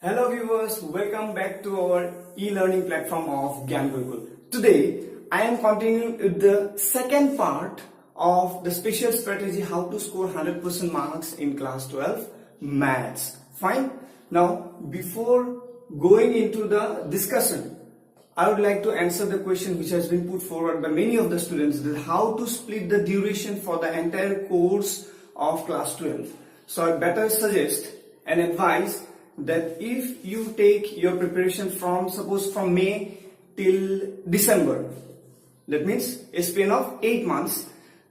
Hello viewers, welcome back to our e-learning platform of Gyan Gurukul. Today, I am continuing with the second part of the special strategy how to score 100% marks in class 12 maths. Fine. Now, before going into the discussion, I would like to answer the question which has been put forward by many of the students, that how to split the duration for the entire course of class 12. So I better suggest and advise that if you take your preparation from May till December, that means a span of 8 months,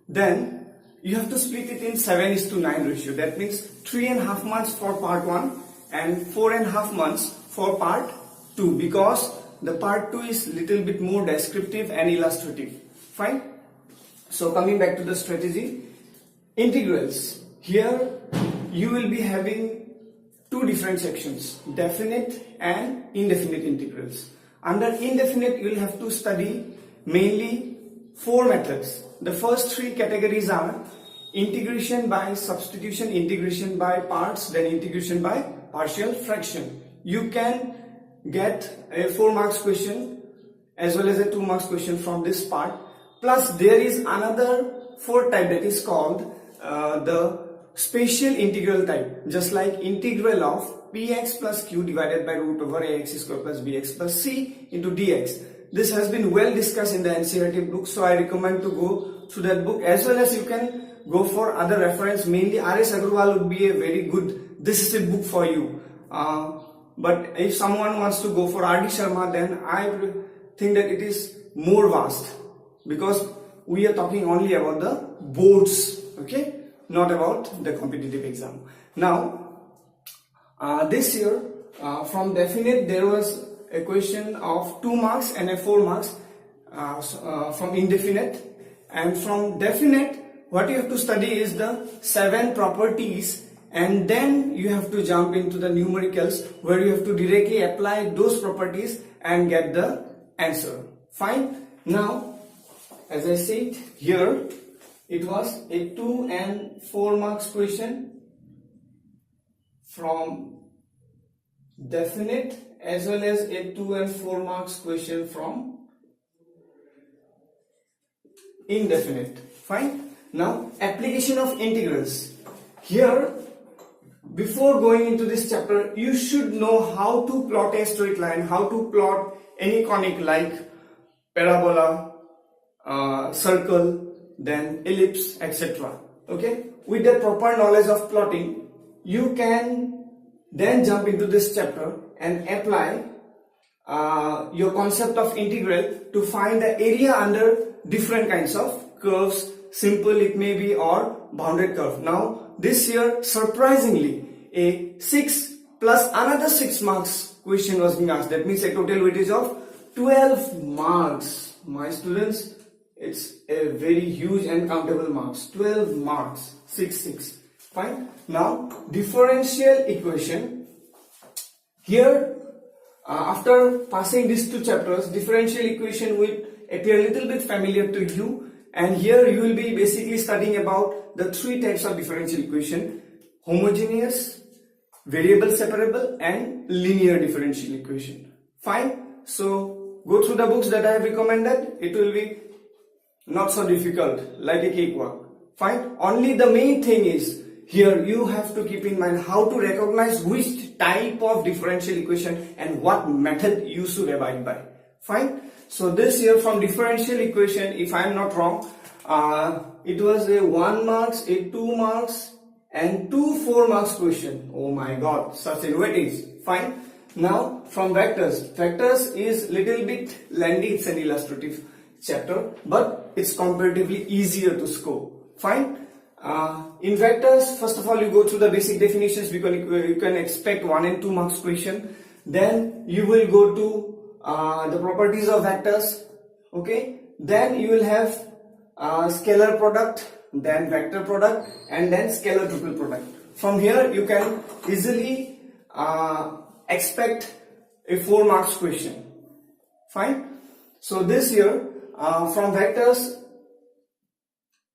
then you have to split it in 7:9 ratio. That means 3.5 months for part 1 and 4.5 months for part 2, because the part 2 is little bit more descriptive and illustrative. Fine. So coming back to the strategy, integrals. Here you will be having two different sections, definite and indefinite integrals. Under indefinite, you will have to study mainly 4 methods. The first 3 categories are integration by substitution, integration by parts, then integration by partial fraction. You can get a 4 marks question as well as a 2 marks question from this part. Plus there is another 4th type, that is called the special integral type, just like integral of px plus q divided by root over ax square plus bx plus c into dx. This has been well discussed in the NCERT book, so I recommend to go through that book, as well as you can go for other reference. Mainly R.S. Agrawal would be a very good decisive book for you. But if someone wants to go for R.D. Sharma, then I think that it is more vast, because we are talking only about the boards, okay, not about the competitive exam. Now, this year from definite there was a question of 2 marks and a 4 marks from indefinite, and from definite what you have to study is the 7 properties, and then you have to jump into the numericals where you have to directly apply those properties and get the answer. Fine. Now, as I said here, it was a 2 and 4 marks question from definite, as well as a 2 and 4 marks question from indefinite. Fine. Now, application of integrals. Here, before going into this chapter, you should know how to plot a straight line, how to plot any conic like parabola, circle, then ellipse, etc. Okay, with the proper knowledge of plotting, you can then jump into this chapter and apply your concept of integral to find the area under different kinds of curves, simple it may be, or bounded curve. Now this year, surprisingly, a 6 plus another 6 marks question was being asked. That means a total weightage of 12 marks. My students, it's a very huge and countable marks. 12 marks, 6. Fine. Now, differential equation. Here, after passing these 2 chapters, differential equation will appear a little bit familiar to you. And here you will be basically studying about the 3 types of differential equation: homogeneous, variable separable, and linear differential equation. Fine. So, go through the books that I have recommended. It will be not so difficult, like a cakewalk. Fine. Only the main thing is, here you have to keep in mind how to recognize which type of differential equation and what method you should abide by. Fine. So this year from differential equation, if I am not wrong, it was a 1 marks, a 2 marks, and 2 4 marks question. Oh my god, such innovative. Fine. Now from vectors. Vectors is little bit lengthy, it's an illustrative chapter, but it's comparatively easier to score. Fine. In vectors, first of all, you go through the basic definitions, because you can expect 1 and 2 marks question. Then you will go to the properties of vectors. Okay. Then you will have scalar product, then vector product, and then scalar triple product. From here you can easily expect a 4 marks question. Fine. So this year, from vectors,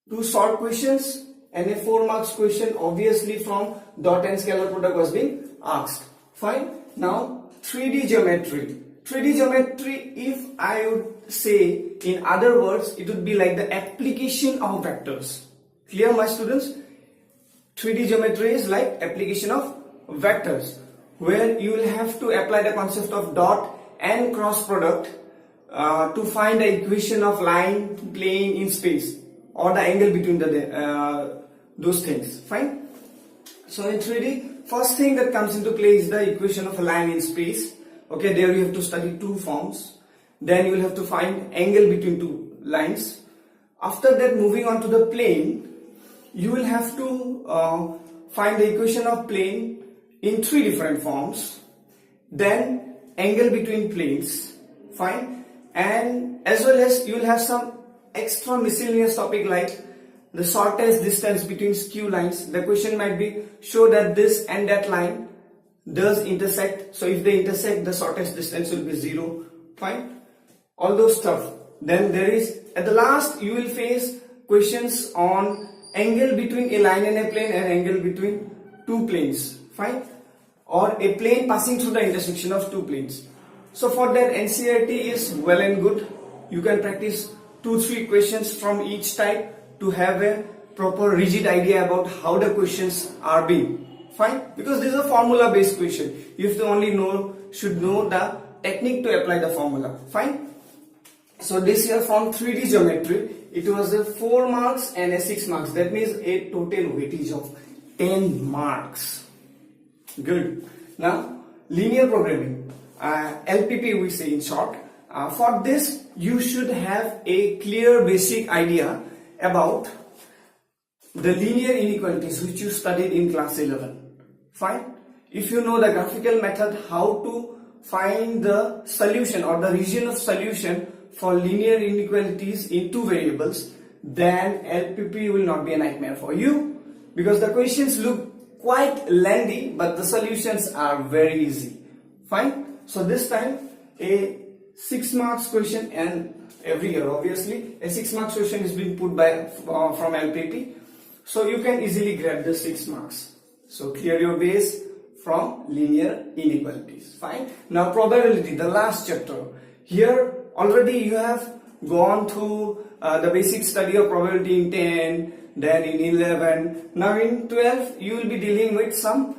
2 short questions and a 4 marks question, obviously from dot and scalar product was being asked. Fine. Now 3D geometry. 3D geometry, if I would say in other words, it would be like the application of vectors. Clear, my students? 3D geometry is like application of vectors, where you will have to apply the concept of dot and cross product to find the equation of line, plane in space, or the angle between those things. Fine. So in 3D, first thing that comes into play is the equation of a line in space. Okay, there you have to study two forms. Then you will have to find angle between two lines. After that, moving on to the plane, you will have to find the equation of plane in three different forms. Then angle between planes. Fine. And as well as you will have some extra miscellaneous topic like the shortest distance between skew lines. The question might be, show that this and that line does intersect. So if they intersect, the shortest distance will be 0. Fine. All those stuff. Then there is, at the last, you will face questions on angle between a line and a plane and angle between two planes. Fine. Or a plane passing through the intersection of two planes. So for that, NCERT is well and good. You can practice 2-3 questions from each type to have a proper rigid idea about how the questions are being. Fine. Because this is a formula based question. You have to only should know the technique to apply the formula. Fine. So this year from 3D geometry, it was a 4 marks and a 6 marks. That means a total weightage of 10 marks. Good. Now linear programming, LPP we say in short. For this you should have a clear basic idea about the linear inequalities which you studied in class 11. Fine. If you know the graphical method how to find the solution or the region of solution for linear inequalities in two variables, then LPP will not be a nightmare for you, because the questions look quite lengthy but the solutions are very easy. Fine. So this time a 6 marks question, and every year obviously a 6 marks question is being put by from LPP, so you can easily grab the 6 marks. So clear your base from linear inequalities. Fine. Now probability, the last chapter. Here already you have gone through the basic study of probability in 10, then in 11. Now in 12 you will be dealing with some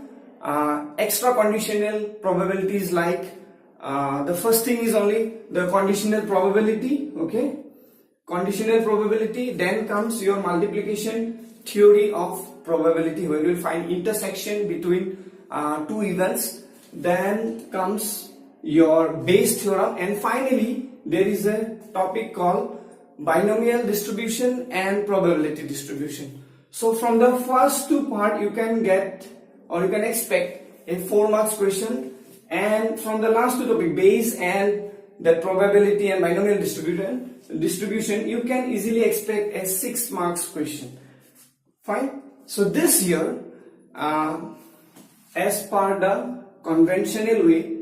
extra conditional probabilities, like the first thing is only the conditional probability. Okay, conditional probability. Then comes your multiplication theory of probability, where you will find intersection between two events. Then comes your Bayes theorem, and finally there is a topic called binomial distribution and probability distribution. So from the first two part you can get, or you can expect, a 4 marks question, and from the last two topic, Bayes and the probability and binomial distribution, you can easily expect a 6 marks question. Fine. So this year, as per the conventional way,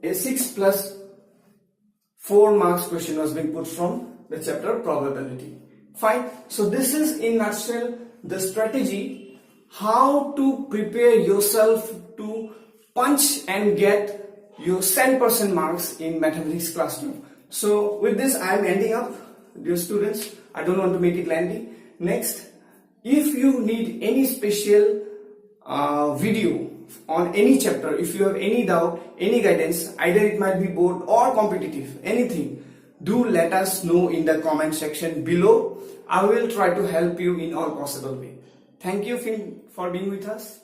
a 6 plus 4 marks question was being put from the chapter probability. Fine. So this is in nutshell the strategy how to prepare yourself to punch and get your 100% marks in mathematics class 2. So with this I am ending up, dear students. I don't want to make it lengthy. Next, if you need any special video on any chapter, if you have any doubt, any guidance, either it might be board or competitive, anything, do let us know in the comment section below. I will try to help you in all possible way. Thank you for being with us.